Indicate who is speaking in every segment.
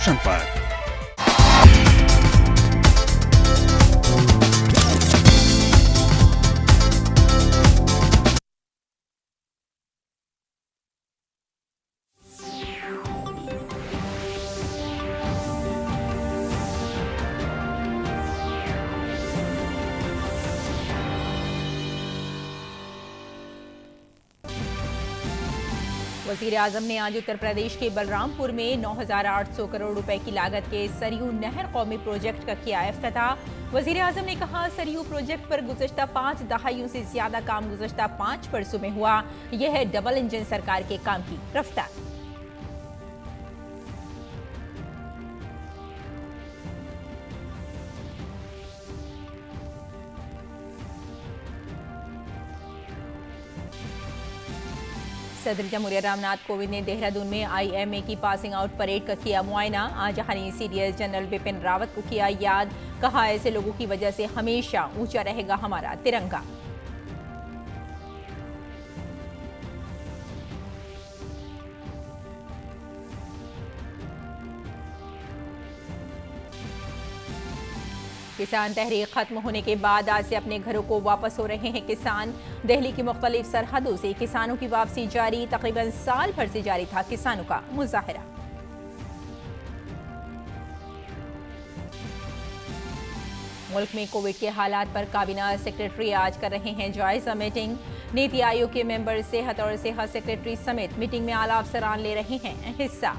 Speaker 1: पर।
Speaker 2: वजीर आजम ने आज उत्तर प्रदेश के बलरामपुर में 9,800 करोड़ रुपए की लागत के सरयू नहर कौमी प्रोजेक्ट का किया इफ्तिताह। वजीर आजम ने कहा, सरयू प्रोजेक्ट पर गुज़श्ता 5 दहाइयों से ज्यादा काम गुज़श्ता 5 बरसों में हुआ। यह है डबल इंजन सरकार के काम की रफ्तार। सदर जमहूरिया रामनाथ कोविंद ने देहरादून में IMA की पासिंग आउट परेड का किया मुआयना। आजहानी CDS जनरल बिपिन रावत को किया याद। कहा, ऐसे लोगों की वजह से हमेशा ऊंचा रहेगा हमारा तिरंगा। किसान तहरीक खत्म होने के बाद आज से अपने घरों को वापस हो रहे हैं किसान। दिल्ली की मुख्तलिफ सरहदों से किसानों की वापसी जारी। तकरीबन साल भर से जारी था किसानों का मुजाहरा। मुल्क में कोविड के हालात पर काबीना सेक्रेटरी आज कर रहे हैं जायजा मीटिंग। नीति आयोग के मेंबर सेहत और सेहत सेक्रेटरी समेत मीटिंग में आला अफसरान ले रहे हैं हिस्सा।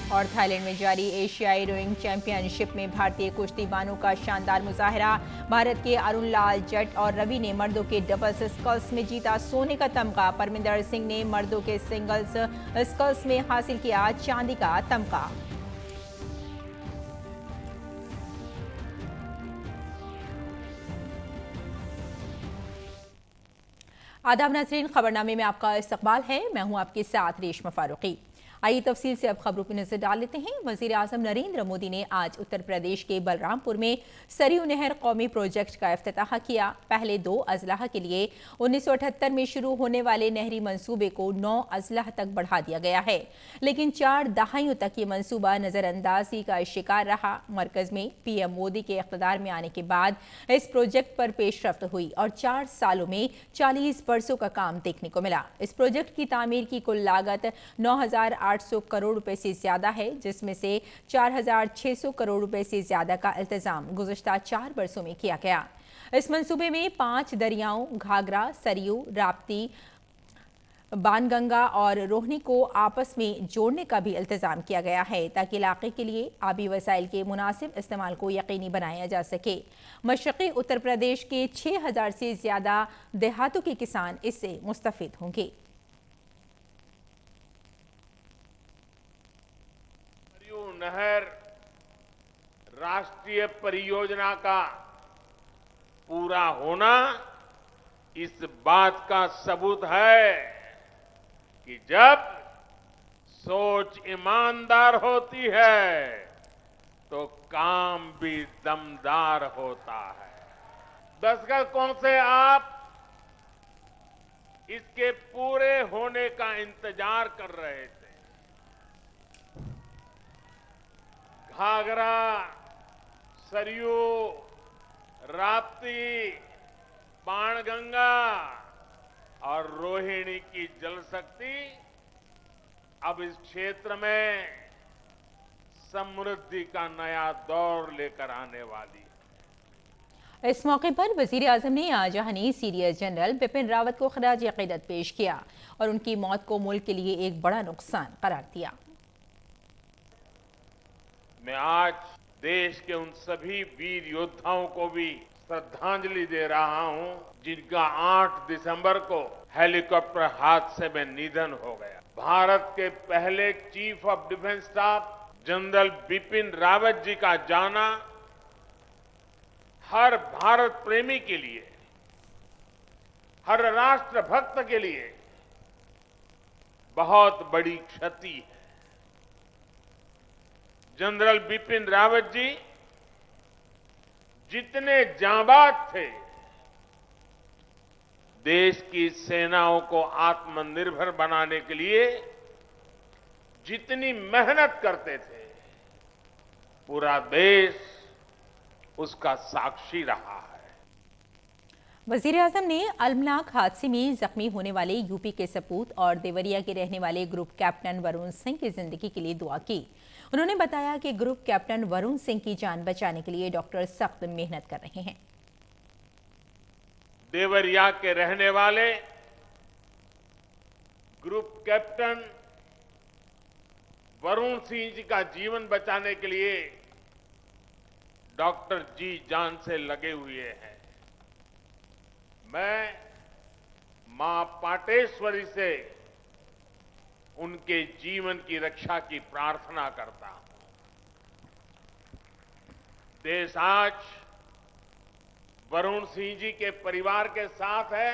Speaker 2: और थाईलैंड में जारी एशियाई रोइंग चैंपियनशिप में भारतीय कुश्तीबानों का शानदार मुजाहरा। भारत के अरुण लाल जट और रवि ने मर्दों के डबल्स स्कल्स में जीता सोने का तमगा। परमिंदर सिंह ने मर्दों के सिंगल्स स्कल्स में हासिल किया चांदी का तमगा। आदाब नाज़रीन, खबरनामे में आपका इस्तकबाल है। मैं हूं आपके साथ रेशमा फारूकी। आइए तफसील से अब खबरों पर नजर डाल लेते हैं। वजीर आजम नरेंद्र मोदी ने आज उत्तर प्रदेश के बलरामपुर में सरयू नहर कौमी प्रोजेक्ट का इफ्तिताह किया। पहले 2 अजलाह के लिए 1978 में शुरू होने वाले नहरी मंसूबे को 9 अजलाह तक बढ़ा दिया गया है, लेकिन 4 दहाइयों तक ये मंसूबा नजरअंदाजी का शिकार रहा। मरकज में PM मोदी के इख्तिदार में आने के बाद इस प्रोजेक्ट पर पेशरफ्त हुई और 4 सालों में 40 बरसों का काम देखने को मिला। इस प्रोजेक्ट की तामीर की कुल लागत 9,800 करोड़ रुपए से ज्यादा है, जिसमें से 4,600 करोड़ रुपए से ज्यादा का इल्तिजाम गुज़श्ता 4 बरसों में किया गया। इस मंसूबे में 5 दरियाओं घाघरा, सरयू, राप्ती, बाणगंगा और रोहनी को आपस में जोड़ने का भी इल्तिजाम किया गया है, ताकि इलाके के लिए आबी वसाइल के मुनासिब इस्तेमाल को यकीनी बनाया जा सके। मशरक़ी उत्तर प्रदेश के 6,000 से ज्यादा देहातों के किसान इससे मुस्तफिद होंगे।
Speaker 3: नहर राष्ट्रीय परियोजना का पूरा होना इस बात का सबूत है कि जब सोच ईमानदार होती है तो काम भी दमदार होता है। दशकों से आप इसके पूरे होने का इंतजार कर रहे थे। घाघरा, सरयू, राप्ती, बाणगंगा और रोहिणी की जल शक्ति अब इस क्षेत्र में समृद्धि का नया दौर लेकर आने वाली है।
Speaker 2: इस मौके पर वजीर आजम ने आजहानी CDS जनरल बिपिन रावत को खराज अकीदत पेश किया और उनकी मौत को मुल्क के लिए एक बड़ा नुकसान करार दिया।
Speaker 3: मैं आज देश के उन सभी वीर योद्धाओं को भी श्रद्धांजलि दे रहा हूं जिनका 8 दिसंबर को हेलीकॉप्टर हादसे में निधन हो गया। भारत के पहले chief of defence staff general Bipin Rawat ji का जाना हर भारत प्रेमी के लिए, हर राष्ट्र भक्त के लिए बहुत बड़ी क्षति है। जनरल बिपिन रावत जी जितने जांबाज थे, देश की सेनाओं को आत्मनिर्भर बनाने के लिए जितनी मेहनत करते थे, पूरा देश उसका साक्षी रहा है।
Speaker 2: वजीर-ए-आजम ने अलमनाक हादसे में जख्मी होने वाले यूपी के सपूत और देवरिया के रहने वाले ग्रुप कैप्टन वरुण सिंह की जिंदगी के लिए दुआ की। उन्होंने बताया कि ग्रुप कैप्टन वरुण सिंह की जान बचाने के लिए डॉक्टर सख्त मेहनत कर रहे हैं।
Speaker 3: देवरिया के रहने वाले ग्रुप कैप्टन वरुण सिंह जी का जीवन बचाने के लिए डॉक्टर जी जान से लगे हुए हैं। मैं मां पाटेश्वरी से उनके जीवन की रक्षा की प्रार्थना करता हूं। देश आज वरुण सिंह जी के परिवार के साथ है।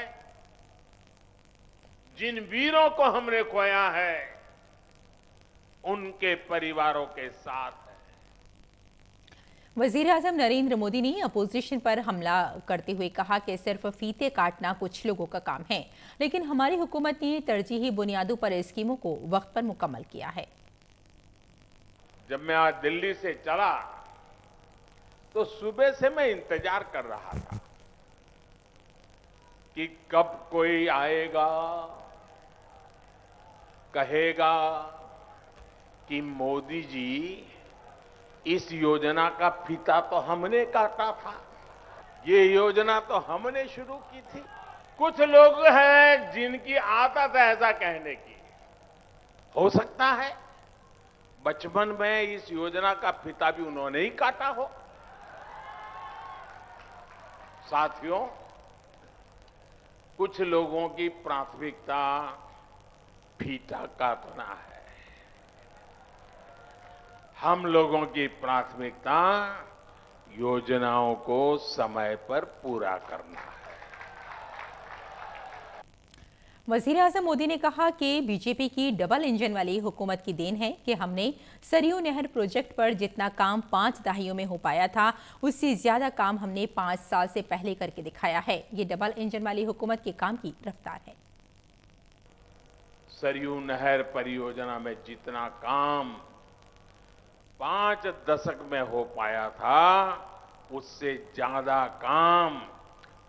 Speaker 3: जिन वीरों को हमने खोया है, उनके परिवारों के साथ है।
Speaker 2: वजीर-ए-आजम नरेंद्र मोदी ने अपोजिशन पर हमला करते हुए कहा कि सिर्फ फीते काटना कुछ लोगों का काम है, लेकिन हमारी हुकूमत ने तरजीही बुनियादों पर स्कीमों को वक्त पर मुकम्मल किया है।
Speaker 3: जब मैं आज दिल्ली से चला तो सुबह से मैं इंतजार कर रहा था कि कब कोई आएगा, कहेगा कि मोदी जी इस योजना का फीता तो हमने काटा था, ये योजना तो हमने शुरू की थी। कुछ लोग हैं जिनकी आदत है ऐसा कहने की। हो सकता है बचपन में इस योजना का फीता भी उन्होंने ही काटा हो। साथियों, कुछ लोगों की प्राथमिकता फीता काटना है। हम लोगों की प्राथमिकता योजनाओं को समय पर पूरा करना है।
Speaker 2: वजीर-ए-आजम मोदी ने कहा कि बीजेपी की डबल इंजन वाली हुकूमत की देन है कि हमने सरयू नहर प्रोजेक्ट पर जितना काम 5 दहाइयों में हो पाया था, उससे ज्यादा काम हमने 5 साल से पहले करके दिखाया है। ये डबल इंजन वाली हुकूमत के काम की रफ्तार है।
Speaker 3: सरयू नहर परियोजना में जितना काम 5 दशक में हो पाया था, उससे ज्यादा काम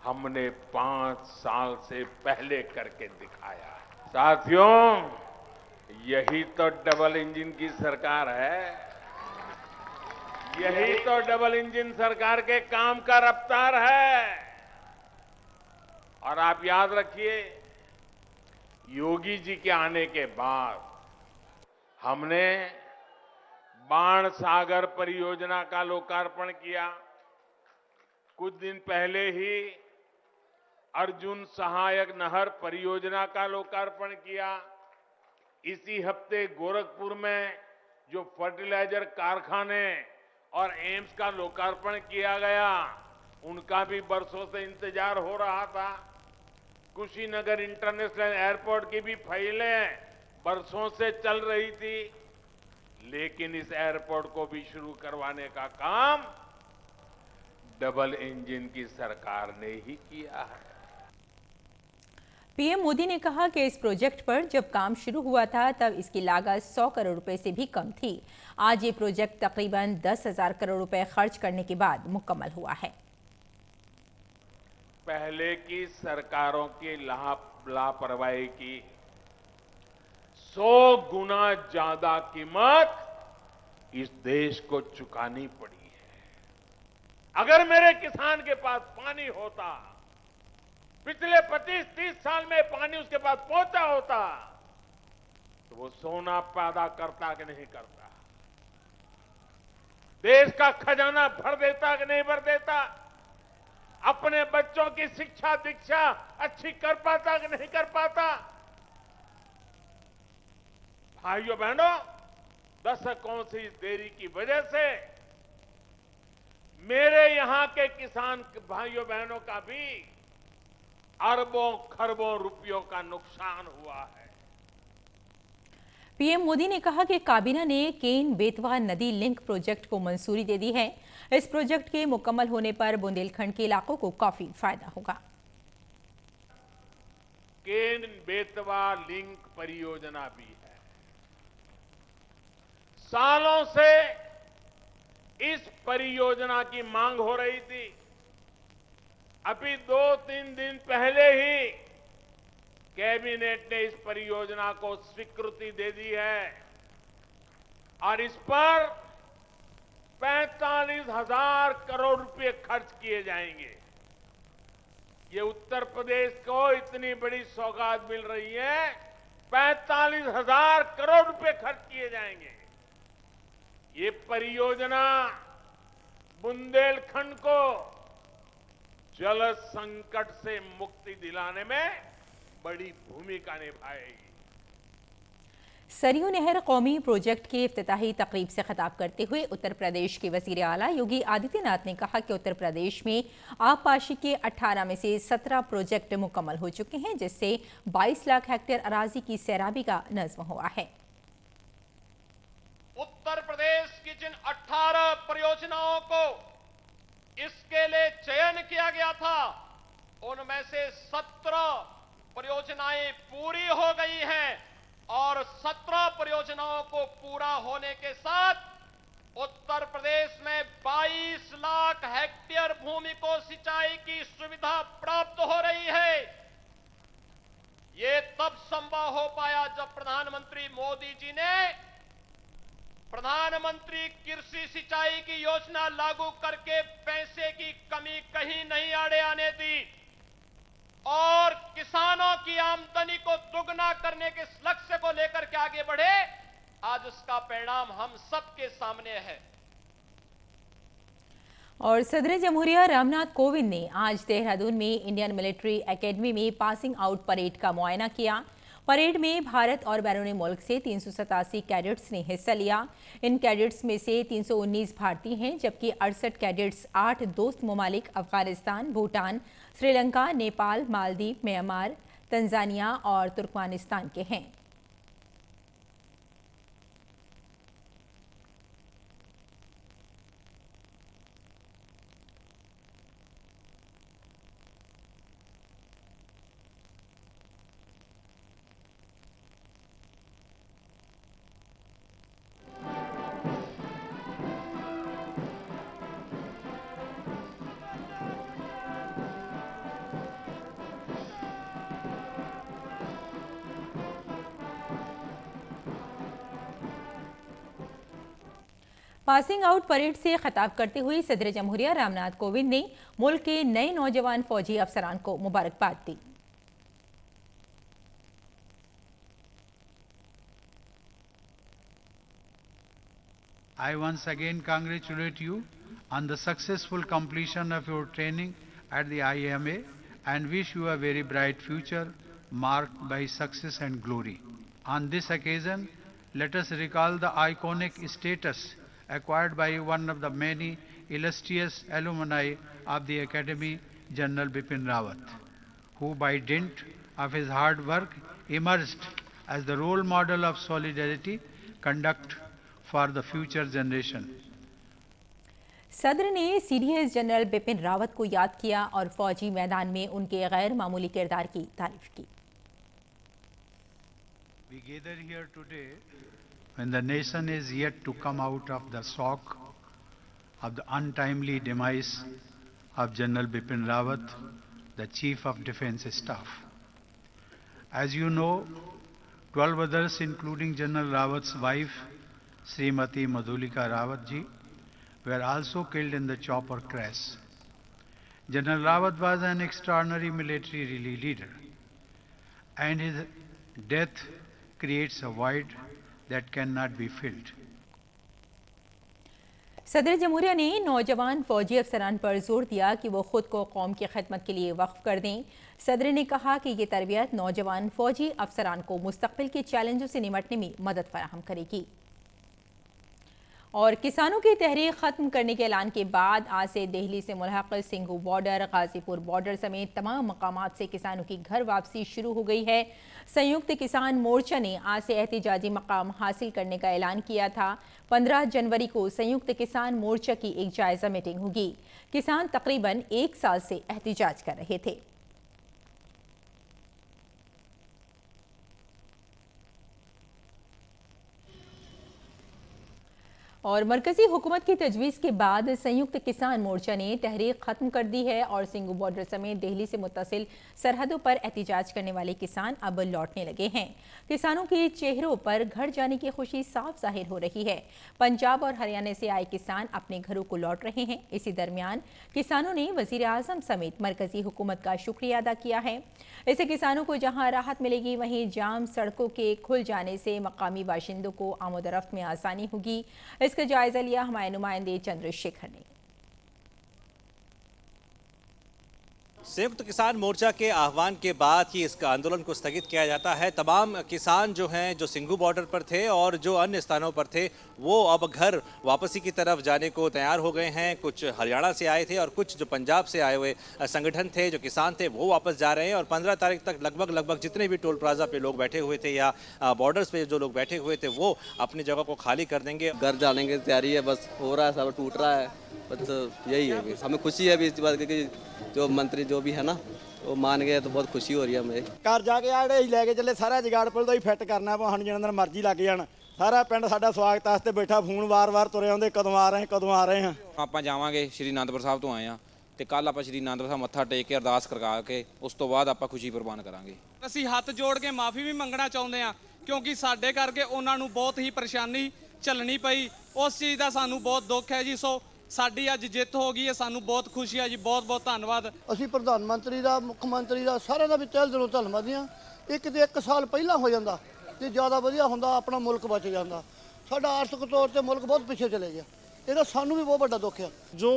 Speaker 3: हमने 5 साल से पहले करके दिखाया। साथियों, यही तो डबल इंजन की सरकार है। यही तो डबल इंजन सरकार के काम का रफ्तार है। और आप याद रखिए, योगी जी के आने के बाद हमने बाण सागर परियोजना का लोकार्पण किया। कुछ दिन पहले ही अर्जुन सहायक नहर परियोजना का लोकार्पण किया। इसी हफ्ते गोरखपुर में जो फर्टिलाइजर कारखाने और एम्स का लोकार्पण किया गया, उनका भी बरसों से इंतजार हो रहा था। कुशीनगर इंटरनेशनल एयरपोर्ट की भी फाइलें बरसों से चल रही थी, लेकिन इस एयरपोर्ट को भी शुरू करवाने का काम डबल इंजन की सरकार ने ही किया है।
Speaker 2: पीएम मोदी ने कहा कि इस प्रोजेक्ट पर जब काम शुरू हुआ था तब इसकी लागत 100 करोड़ रुपए से भी कम थी। आज ये प्रोजेक्ट तकरीबन 10,000 करोड़ रुपए खर्च करने के बाद मुकम्मल हुआ है।
Speaker 3: पहले की सरकारों की लापरवाही की 100 गुना ज्यादा कीमत इस देश को चुकानी पड़ी है। अगर मेरे किसान के पास पानी होता, पिछले 25-30 साल में पानी उसके पास पहुंचा होता, तो वो सोना पैदा करता कि नहीं करता, देश का खजाना भर देता कि नहीं भर देता, अपने बच्चों की शिक्षा दीक्षा अच्छी कर पाता कि नहीं कर पाता। भाइयों बहनों, दशकों से इस देरी की वजह से मेरे यहां के किसान भाइयों बहनों का भी अरबों खरबों रुपयों का नुकसान हुआ है।
Speaker 2: पीएम मोदी ने कहा कि काबीना ने केन बेतवा नदी लिंक प्रोजेक्ट को मंजूरी दे दी है। इस प्रोजेक्ट के मुकम्मल होने पर बुंदेलखंड के इलाकों को काफी फायदा होगा।
Speaker 3: केन बेतवा लिंक परियोजना भी है। सालों से इस परियोजना की मांग हो रही थी। अभी 2-3 दिन पहले ही कैबिनेट ने इस परियोजना को स्वीकृति दे दी है और इस पर 45,000 करोड़ रुपए खर्च किए जाएंगे। ये उत्तर प्रदेश को इतनी बड़ी सौगात मिल रही है, 45,000 करोड़ रुपए खर्च किए जाएंगे। ये परियोजना बुंदेलखंड को जल संकट से मुक्ति दिलाने में बड़ी भूमिका निभाएगी।
Speaker 2: सरयू नहर कौमी प्रोजेक्ट के इफ्तिताही तकरीब से खिताब करते हुए उत्तर प्रदेश के वजीर आला योगी आदित्यनाथ ने कहा कि उत्तर प्रदेश में आबपाशी के 18 में से 17 प्रोजेक्ट मुकम्मल हो चुके हैं, जिससे 22 लाख हेक्टेयर अराजी की सैराबी का नज़्म हुआ है।
Speaker 1: उत्तर प्रदेश की जिन 18 परियोजनाओं को इसके लिए चयन किया गया था, उनमें से 17 परियोजनाएं पूरी हो गई हैं और 17 परियोजनाओं को पूरा होने के साथ उत्तर प्रदेश में 22 लाख हेक्टेयर भूमि को सिंचाई की सुविधा प्राप्त हो रही है। ये तब संभव हो पाया जब प्रधानमंत्री मोदी जी ने प्रधानमंत्री कृषि सिंचाई की योजना लागू करके पैसे की कमी कहीं नहीं आड़े आने दी और किसानों की आमदनी को दुगना करने के लक्ष्य को लेकर के आगे बढ़े। आज उसका परिणाम हम सबके सामने है।
Speaker 2: और सदर जमहूरिया रामनाथ कोविंद ने आज देहरादून में इंडियन मिलिट्री एकेडमी में पासिंग आउट परेड का मुआयना किया। परेड में भारत और बैरून मुल्क से 387 कैडेट्स ने हिस्सा लिया। इन कैडेट्स में से 319 भारतीय हैं, जबकि 68 कैडेट्स 8 दोस्त ममालिक अफगानिस्तान, भूटान, श्रीलंका, नेपाल, मालदीव, म्यांमार, तंजानिया और तुर्कमेनिस्तान के हैं। पासिंग आउट परेड से खिताब करते हुए सदर जमहूरिया रामनाथ कोविंद ने मुल्क के नए नौजवान फौजी अफसरान को मुबारकबाद दी।
Speaker 4: I once again congratulate you on the successful completion of your training at the IMA and wish you a very bright future marked by success and glory. On this occasion, let us recall the iconic status acquired by one of the many illustrious alumni of the Academy, General Bipin Rawat, who by dint of his hard work emerged as the role model of solidarity, conduct for the future generation.
Speaker 2: सदर ने CDS general Bipin Rawat को याद किया और फौजी मैदान में उनके गैर मामूली किरदार की तारीफ की।
Speaker 4: We gather here today when the nation is yet to come out of the shock of the untimely demise of General Bipin Rawat, the Chief of Defence Staff. As you know, 12 others, including General Rawat's wife, Srimati Madhulika Rawat ji, were also killed in the chopper crash. General Rawat was an extraordinary military leader, and his death creates a void that cannot be filled.
Speaker 2: सदर जमहूरिया ने नौजवान फौजी अफसरान पर जोर दिया कि वो खुद को कौम की खिदमत के लिए वक्फ कर दें। सदर ने कहा कि ये तरबियत नौजवान फौजी अफसरान को मुस्तकबिल के चैलेंजों से निपटने में मदद फराहम करेगी। और किसानों की तहरीक खत्म करने के ऐलान के बाद आज से दिल्ली से मुल्हक़ सिंघू बॉर्डर, गाजीपुर बॉर्डर समेत तमाम मकामात से किसानों की घर वापसी शुरू हो गई है। संयुक्त किसान मोर्चा ने आज से एहतिजाजी मकाम हासिल करने का ऐलान किया था। 15 जनवरी को संयुक्त किसान मोर्चा की एक जायजा मीटिंग होगी। किसान तकरीबन 1 साल से एहतिजाज कर रहे थे। और मरकजी हुकूमत की तजवीज़ के बाद संयुक्त किसान मोर्चा ने तहरीक खत्म कर दी है और सिंघू बॉर्डर समेत दिल्ली से मुत्तसिल सरहदों पर एहतिजाज करने वाले किसान अब लौटने लगे हैं। किसानों के चेहरों पर घर जाने की खुशी साफ जाहिर हो रही है। पंजाब और हरियाणा से आए किसान अपने घरों को लौट रहे हैं। इसी दरमियान किसानों ने वजीर आजम समेत मरकजी हुकूमत का शुक्रिया अदा किया है। इससे किसानों को जहां राहत मिलेगी, वहीं जाम सड़कों के खुल जाने से मकामी बाशिंदों को आमदोरफ्त में आसानी होगी। इसका जायजा लिया हमारे नुमाइंदे चंद्रशेखर ने।
Speaker 5: संयुक्त किसान मोर्चा के आह्वान के बाद ही इसका आंदोलन को स्थगित किया जाता है। तमाम किसान जो हैं, जो सिंघू बॉर्डर पर थे और जो अन्य स्थानों पर थे, वो अब घर वापसी की तरफ जाने को तैयार हो गए हैं। कुछ हरियाणा से आए थे और कुछ जो पंजाब से आए हुए संगठन थे, जो किसान थे, वो वापस जा रहे हैं। और 15 तारीख तक लगभग जितने भी टोल प्लाजा पे लोग बैठे हुए थे या बॉर्डर्स पे जो लोग बैठे हुए थे, वो अपनी जगह को खाली कर देंगे।
Speaker 6: घर जाने की तैयारी है, बस हो रहा है, सब टूट रहा है। बस यही है कि हमें खुशी है अभी इस बात की कि जो मंत्री जो भी है ना, वो मान गए तो बहुत खुशी हो रही है हमें।
Speaker 7: घर जाके आड़े ही लेके चले, सारा जगाड़ पुल ਦਾ ਹੀ ਫਿੱਟ ਕਰਨਾ ਭਾਵੇਂ ਜਿੰਨਾ ਦਿਨ ਮਰਜ਼ੀ ਲੱਗ ਜਾਣ। ਸਾਰਾ ਪਿੰਡ ਸਾਡਾ ਸਵਾਗਤ ਵਾਸਤੇ ਬੈਠਾ, ਫੋਨ ਵਾਰ-ਵਾਰ ਤੁਰੇ ਆਉਂਦੇ, ਕਦੋਂ ਆ ਰਹੇ ਹਾਂ।
Speaker 8: ਆਪਾਂ ਜਾਵਾਂਗੇ, ਸ਼੍ਰੀ ਅਨੰਦਪੁਰ ਸਾਹਿਬ ਤੋਂ ਆਏ ਆ ਤੇ ਕੱਲ ਆਪਾਂ ਸ਼੍ਰੀ ਅਨੰਦਪੁਰ ਸਾਹਿਬ ਮੱਥਾ ਟੇਕ ਕੇ ਅਰਦਾਸ ਕਰਵਾ ਕੇ ਉਸ ਤੋਂ ਬਾਅਦ ਆਪਾਂ ਖੁਸ਼ੀ ਪ੍ਰਵਾਨ ਕਰਾਂਗੇ।
Speaker 9: ਅਸੀਂ ਹੱਥ ਜੋੜ ਕੇ ਮਾਫੀ ਵੀ ਮੰਗਣਾ ਚਾਹੁੰਦੇ ਆ, ਕਿਉਂਕਿ ਸਾਡੇ ਕਰਕੇ ਉਹਨਾਂ ਨੂੰ ਬਹੁਤ ਹੀ ਪਰੇਸ਼ਾਨੀ ਝੱਲਣੀ ਪਈ। ਉਸ ਚੀਜ਼ ਦਾ ਸਾਨੂੰ ਬਹੁਤ ਦੁੱਖ ਹੈ ਜੀ। ਸੋ ਸਾਡੀ ਅੱਜ ਜਿੱਤ ਹੋ ਗਈ ਹੈ, ਸਾਨੂੰ ਬਹੁਤ ਖੁਸ਼ੀ ਹੈ ਜੀ। ਬਹੁਤ ਬਹੁਤ ਧੰਨਵਾਦ।
Speaker 10: ਅਸੀਂ ਪ੍ਰਧਾਨ ਮੰਤਰੀ ਦਾ, ਮੁੱਖ ਮੰਤਰੀ ਦਾ, ਸਾਰਿਆਂ ਦਾ ਵੀ ਤਹਿ ਦਿਲੋਂ ਧੰਨਵਾਦੀ ਹਾਂ। ਇੱਕ ਤੇ 1 ਸਾਲ ਪਹਿਲਾਂ ਹੋ ਜਾਂਦਾ ਤੇ ਜ਼ਿਆਦਾ ਵਧੀਆ ਹੁੰਦਾ, ਆਪਣਾ ਮੁਲਕ ਬਚ ਜਾਂਦਾ। ਸਾਡਾ ਆਰਥਿਕ ਤੌਰ ਤੇ ਮੁਲਕ ਬਹੁਤ ਪਿੱਛੇ ਚਲੇ ਗਿਆ। ਇਹਦਾ ਸਾਨੂੰ भी बहुत बड़ा दुख है।
Speaker 11: जो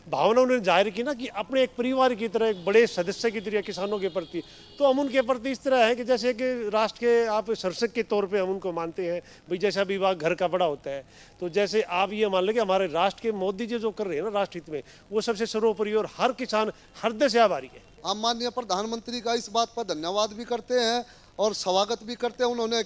Speaker 11: भावना उन्होंने जाहिर की ना कि अपने एक परिवार की तरह, एक बड़े सदस्य की तरह किसानों के प्रति, तो हम उनके प्रति इस तरह है कि जैसे कि राष्ट्र के आप शासक के तौर पे हम उनको मानते हैं भाई। जैसा विभाग घर का बड़ा होता है, तो जैसे आप ये मान लें कि हमारे राष्ट्र के मोदी जी जो कर रहे हैं ना राष्ट्र हित में, वो सबसे सर्वोपरि और हर किसान हृदय से आभारी है।
Speaker 12: हम माननीय प्रधानमंत्री का इस बात पर धन्यवाद भी करते हैं और स्वागत भी करते हैं। उन्होंने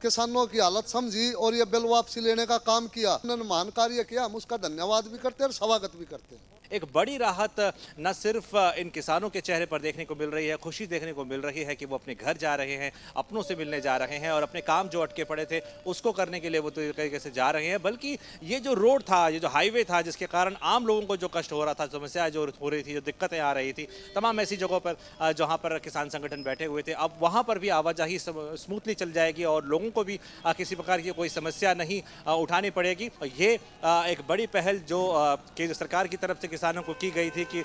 Speaker 12: किसानों की हालत समझी और ये बिल वापसी लेने का काम किया। उन्होंने महान कार्य किया, हम उसका धन्यवाद भी करते हैं और स्वागत भी करते हैं।
Speaker 5: एक बड़ी राहत न सिर्फ इन किसानों के चेहरे पर देखने को मिल रही है, खुशी देखने को मिल रही है कि वो अपने घर जा रहे हैं, अपनों से मिलने जा रहे हैं और अपने काम जो अटके पड़े थे उसको करने के लिए वो तरीके से जा रहे हैं। बल्कि ये जो रोड था, ये जो हाईवे था, जिसके कारण आम लोगों को जो कष्ट हो रहा था, समस्या जो हो रही थी, जो दिक्कतें आ रही थी, तमाम ऐसी जगहों पर जहाँ पर किसान संगठन बैठे हुए थे, अब वहाँ पर भी आवाजाही स्मूथली चल जाएगी और लोगों को भी किसी प्रकार की कोई समस्या नहीं उठानी पड़ेगी। ये एक बड़ी पहल जो केंद्र सरकार की तरफ से किसानों को की गई थी कि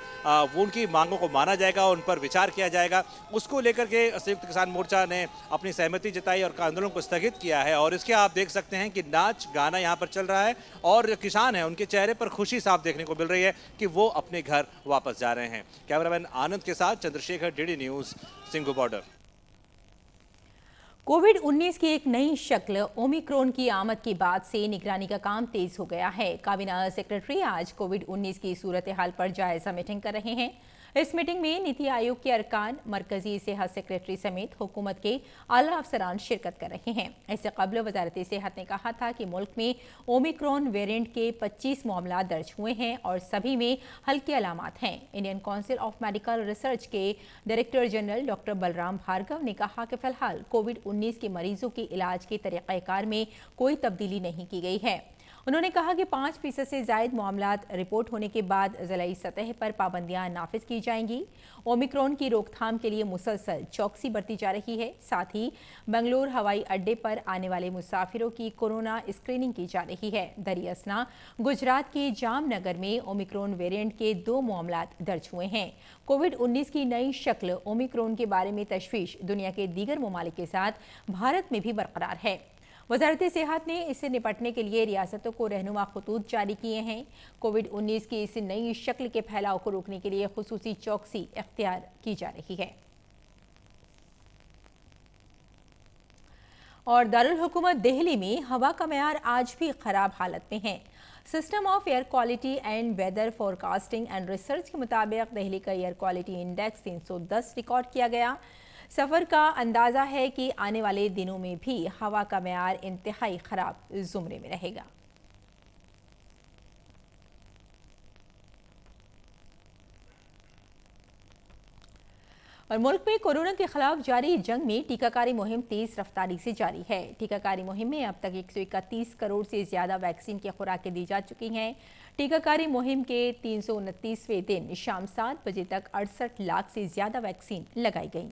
Speaker 5: वो उनकी मांगों को माना जाएगा, उन पर विचार किया जाएगा, उसको लेकर के संयुक्त किसान मोर्चा ने अपनी सहमति जताई और आंदोलन को स्थगित किया है। और इसके आप देख सकते हैं कि नाच गाना यहाँ पर चल रहा है और किसान हैं, उनके चेहरे पर खुशी साफ देखने को मिल रही है कि वो अपने घर वापस जा रहे हैं। कैमरामैन आनंद के साथ Chandrashekhar, DD news, Singhu border.
Speaker 2: कोविड-19 की एक नई शक्ल ओमिक्रॉन की आमद के बाद से निगरानी का काम तेज हो गया है। काबीना सेक्रेटरी आज कोविड-19 की सूरत हाल पर जायजा मीटिंग कर रहे हैं। इस मीटिंग में नीति आयोग के अरकान, मरकजी सेहत सेक्रेटरी समेत हुकूमत के आला अफसरान शिरकत कर रहे हैं। इससे कबल वजारत सेहत ने कहा था कि मुल्क में ओमिक्रॉन वेरिएंट के 25 मामला दर्ज हुए हैं और सभी में हल्के अलामात हैं। Indian council of medical research के director general doctor Balram Bhargava ने कहा कि फिलहाल कोविड-19 के मरीजों के इलाज के तरीक़ाकार में कोई तब्दीली नहीं की गई है। उन्होंने कहा कि 5% से ज़ायद मामलात रिपोर्ट होने के बाद ज़िलाई सतह पर पाबंदियां नाफिज की जाएंगी। ओमिक्रॉन की रोकथाम के लिए मुसलसल चौकसी बरती जा रही है। साथ ही बेंगलुरु हवाई अड्डे पर आने वाले मुसाफिरों की कोरोना स्क्रीनिंग की जा रही है। दरियासना गुजरात के जामनगर में ओमिक्रॉन वेरिएंट के 2 मामलात दर्ज हुए हैं। कोविड-19 की नई शक्ल ओमिक्रॉन के बारे में तशवीश दुनिया के दीगर ममालिक के साथ भारत में भी बरकरार है। वजारत सेहत ने इससे निपटने के लिए रियासतों को रहनुमा खतूत जारी किए हैं। कोविड-19 की इस नई शक्ल के फैलाव को रोकने के लिए खुसूसी चौकसी इख्तियार की जा रही है। और दारुल हुकूमत दिल्ली में हवा का मयार आज भी खराब हालत में है। System of air quality and weather forecasting and research के मुताबिक दिल्ली का एयर क्वालिटी इंडेक्स 310 रिकॉर्ड किया गया। सफ़र का अंदाज़ा है कि आने वाले दिनों में भी हवा का मयार इंतहाई ख़राब ज़ुमरे में रहेगा। और मुल्क में कोरोना के खिलाफ जारी जंग में टीकाकारी मुहिम तेज रफ्तारी से जारी है। टीकाकारी मुहिम में अब तक 131 करोड़ से ज्यादा वैक्सीन की खुराकें दी जा चुकी हैं। टीकाकारी मुहिम के 329वें दिन शाम 7 बजे तक 68 लाख से ज्यादा वैक्सीन लगाई गई।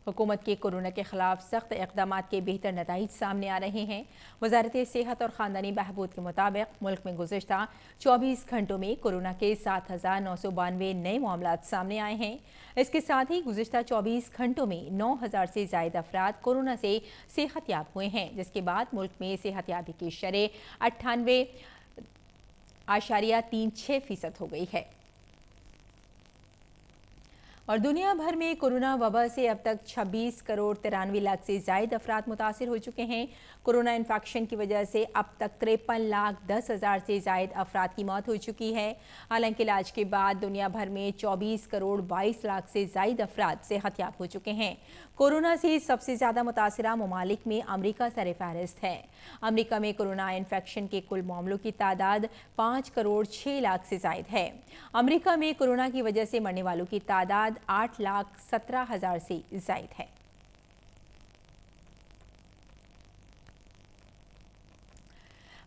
Speaker 2: हुकूमत के कोरोना के खिलाफ सख्त इक़दामात के बेहतर नताइज सामने आ रहे हैं। वज़ारत सेहत और ख़ानदानी बहबूद के मुताबिक मुल्क में गुज़िश्ता 24 घंटों में कोरोना के 7,992 नए मामलात सामने आए हैं। इसके साथ ही गुज़िश्ता 24 घंटों में 9,000 से ज़ायद अफराद कोरोना से सेहतयाब हुए हैं, जिसके बाद मुल्क में सेहतयाबी की शरह 98.36% हो गई है। और दुनिया भर में कोरोना वबा से अब तक 26 करोड़ 93 लाख से ज़ायद अफराद मुतासिर हो चुके हैं। कोरोना इन्फेक्शन की वजह से अब तक 53 लाख 10 हज़ार से ज़ायद अफराद की मौत हो चुकी है। हालांकि इलाज के बाद दुनिया भर में 24 करोड़ 22 लाख से ज़ायद अफराद सेहतयाब हो चुके हैं। कोरोना से सबसे ज़्यादा मुतासिरा ममालिक में अमरीका सरफ़हरिस्त है। अमरीका में कोरोना इन्फेक्शन के कुल मामलों की तादाद 5 करोड़ 6 लाख से ज़ायद है। अमरीका में कोरोना की वजह से मरने वालों की तादाद 8,17,000 से ज़ायद है।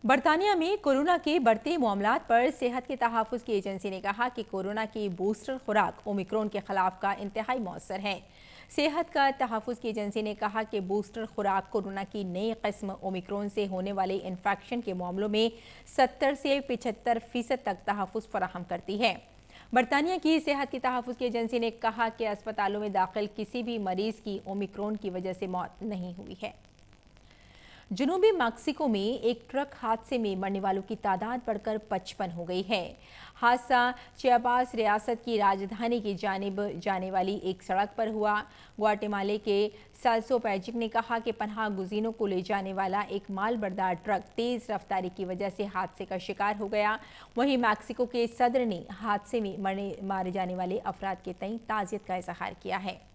Speaker 2: बरतानिया में कोरोना के बढ़ते मामलात पर सेहत के तहफ़्फ़ुज़ की एजेंसी ने कहा कि कोरोना की बूस्टर खुराक ओमिक्रॉन के खिलाफ का इंतहाई मौसर है। सेहत का तहफ़्फ़ुज़ की एजेंसी ने कहा कि बूस्टर खुराक कोरोना की नई किस्म ओमिक्रॉन से होने वाले इन्फेक्शन के मामलों में 70 से 75% तक तहफ़्फ़ुज़ फराहम करती है। बरतानिया की सेहत की तहफ़्फ़ुज़ की एजेंसी ने कहा कि अस्पतालों में दाखिल किसी भी मरीज़ की ओमिक्रॉन की वजह से मौत नहीं हुई है। जनूबी मैक्सिको में एक ट्रक हादसे में मरने वालों की तादाद बढ़कर 55 हो गई है। हादसा चियापास रियासत की राजधानी की जानिब जाने वाली एक सड़क पर हुआ। ग्वाटेमाला के साल्सो पैजिक ने कहा कि पनाह गुज़ीनों को ले जाने वाला एक माल बरदार ट्रक तेज़ रफ्तारी की वजह से हादसे का शिकार हो गया। वहीं मैक्सिको के सदर ने हादसे में मारे जाने वाले अफराद के तई ताज़ियत का इज़हार किया है।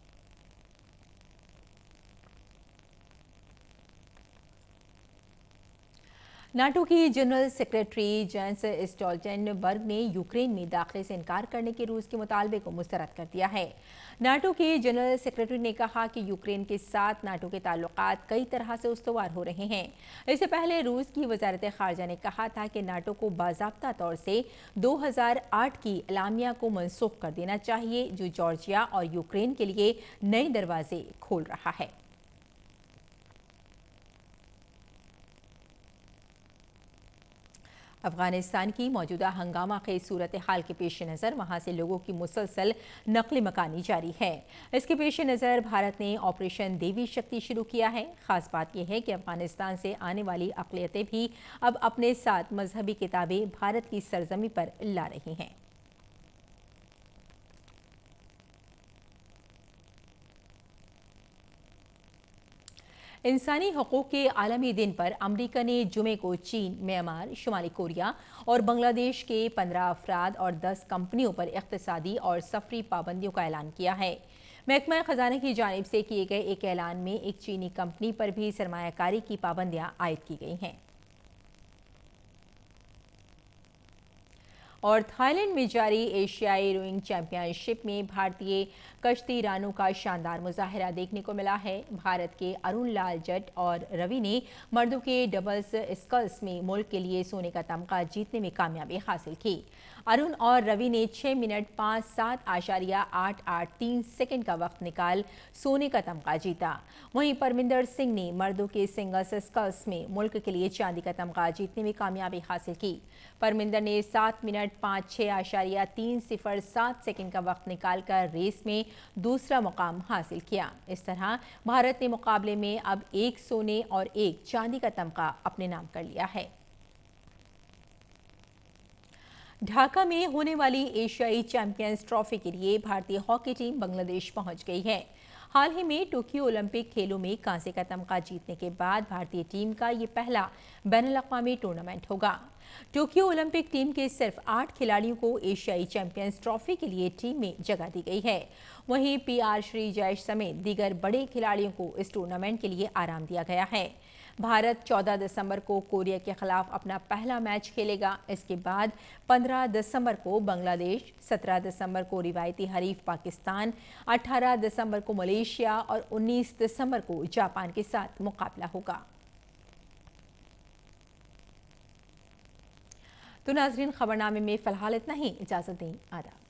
Speaker 2: नाटो की जनरल सेक्रेटरी जेंस स्टोल्टेनबर्ग ने यूक्रेन में दाखिले से इनकार करने के रूस के मुतालबे को मुस्तरद कर दिया है। नाटो के जनरल सेक्रेटरी ने कहा कि यूक्रेन के साथ नाटो के ताल्लुकात कई तरह से उस्तवार हो रहे हैं। इससे पहले रूस की वजारत खारजा ने कहा था कि नाटो को बाज़ाब्ता तौर से 2008 की एलामिया को मनसूख कर देना चाहिए, जो जॉर्जिया और यूक्रेन के लिए नए दरवाजे खोल रहा है। अफगानिस्तान की मौजूदा हंगामा खेज सूरत हाल के पेश नज़र वहाँ से लोगों की मुसलसल नकल मकानी जारी है। इसके पेश नज़र भारत ने ऑपरेशन देवी शक्ति शुरू किया है। ख़ास बात यह है कि अफगानिस्तान से आने वाली अक़लियतें भी अब अपने साथ मजहबी किताबें भारत की सरजमी पर ला रही हैं। इंसानी हकूक़ के आलमी दिन पर अमरीका ने जुमे को चीन, म्यांमार, शुमाली कोरिया और बांग्लादेश के 15 अफराद और 10 कंपनियों पर इक़्तिसादी और सफरी पाबंदियों का ऐलान किया है। महकमा ख़जाना की जानिब से किए गए एक ऐलान में एक चीनी कंपनी पर भी सरमायाकारी की पाबंदियाँ आयद की गई हैं। और थाईलैंड में जारी एशियाई रोइंग चैंपियनशिप में भारतीय कश्ती रानों का शानदार मुजाहिरा देखने को मिला है। भारत के अरुण लाल जट और रवि ने मर्दों के डबल्स स्कल्स में मुल्क के लिए सोने का तमगा जीतने में कामयाबी हासिल की। अरुण और रवि ने 6 मिनट 57.883 सेकंड का वक्त निकाल सोने का तमगा जीता। वहीं परमिंदर सिंह ने मर्दों के सिंगल्स स्कल्स में मुल्क के लिए चांदी का तमगा जीतने में कामयाबी हासिल की। परमिंदर ने 7 मिनट 56.307 सेकंड का वक्त निकालकर रेस में दूसरा मुकाम हासिल किया। इस तरह भारत ने मुकाबले में अब 1 सोने और 1 चांदी का तमगा अपने नाम कर लिया है। ढाका में होने वाली एशियाई चैंपियंस ट्रॉफी के लिए भारतीय हॉकी टीम बांग्लादेश पहुंच गई है। हाल ही में टोक्यो ओलंपिक खेलों में कांसे का तमगा जीतने के बाद भारतीय टीम का ये पहला बैनुल-अक़वामी टूर्नामेंट होगा। टोक्यो ओलंपिक टीम के सिर्फ 8 खिलाड़ियों को एशियाई चैंपियंस ट्रॉफी के लिए टीम में जगह दी गई है। वहीं PR श्री जयेश समेत दीगर बड़े खिलाड़ियों को इस टूर्नामेंट के लिए आराम दिया गया है। भारत 14 दिसंबर को कोरिया के खिलाफ अपना पहला मैच खेलेगा। इसके बाद 15 दिसंबर को बांग्लादेश, 17 दिसंबर को रिवायती हरीफ पाकिस्तान, 18 दिसंबर को मलेशिया और 19 दिसंबर को जापान के साथ मुकाबला होगा। तो नाजरीन, खबरनामे में फिलहाल इतना ही। इजाजत दें। आदाब।